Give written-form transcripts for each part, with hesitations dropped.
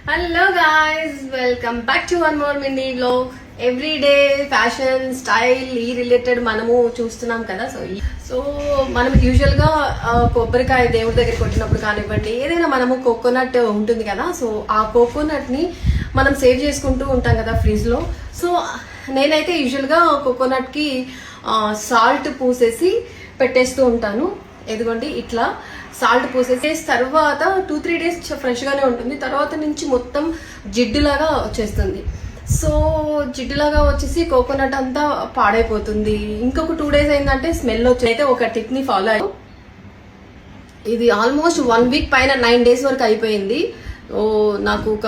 Hello guys, welcome back to one more mini vlog. Everyday fashion style ఈ related మనము చూస్తున్నాం కదా. So మనం యూజువల్ గా కొబ్బరికాయ దేవుడి దగ్గర కొట్టినప్పుడు కానివ్వండి, ఏదైనా మనము కోకోనట్ ఉంటుంది కదా. సో ఆ కోకోనట్ ని మనం సేవ్ చేసుకుంటూ ఉంటాం కదా ఫ్రిడ్జ్ లో. సో నేనైతే యూజువల్ గా కోకోనట్ కి సాల్ట్ పూసేసి పెట్టేస్తూ ఉంటాను. ఎదుగోండి ఇట్లా సాల్ట్ పూసేసి తర్వాత 2-3 డేస్ ఫ్రెష్ గానే ఉంటుంది. తర్వాత నుంచి మొత్తం జిడ్డులాగా వచ్చేస్తుంది. సో జిడ్డులాగా వచ్చేసి కోకోనట్ అంతా పాడైపోతుంది. ఇంకొక 2 డేస్ అయిందంటే స్మెల్ వచ్చి అయితే ఒక టిప్ ని ఫాలో అయ్యి ఇది ఆల్మోస్ట్ 1 వీక్ పైన 9 డేస్ వరకు అయిపోయింది. సో నాకు ఒక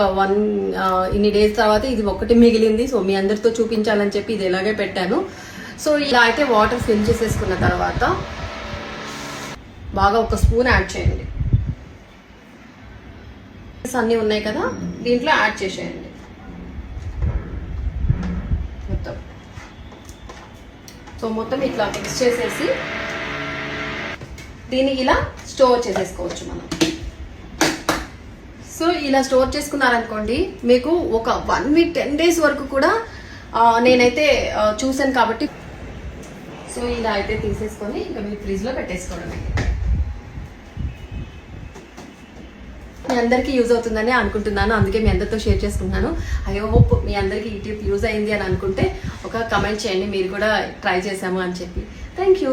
ఇన్ని డేస్ తర్వాత ఇది ఒకటి మిగిలింది. సో మీ అందరితో చూపించాలని చెప్పి ఇది ఇలాగే పెట్టాను. సో ఇలా అయితే వాటర్ ఫిల్ చేసేసుకున్న తర్వాత బాగా ఒక స్పూన్ యాడ్ చేయండి. అన్నీ ఉన్నాయి కదా, దీంట్లో యాడ్ చేసేయండి మొత్తం. సో మొత్తం ఇట్లా మిక్స్ చేసేసి దీన్ని ఇలా స్టోర్ చేసేసుకోవచ్చు మనం. సో ఇలా స్టోర్ చేసుకున్నారనుకోండి, మీకు ఒక 1 వీక్ 10 డేస్ వరకు కూడా నేనైతే చూసాను కాబట్టి. సో ఇలా అయితే తీసేసుకొని ఇంకా మీరు ఫ్రిడ్జ్ లో పెట్టేసుకోవడమే. మీ అందరికీ యూజ్ అవుతుందని అనుకుంటున్నాను, అందుకే మీ అందరితో షేర్ చేసుకుంటున్నాను. ఐ హోప్ మీ అందరికీ ఈ టిప్ యూజ్ అయింది అని అనుకుంటే ఒక కమెంట్ చేయండి, మీరు కూడా ట్రై చేసాము అని చెప్పి. Thank you.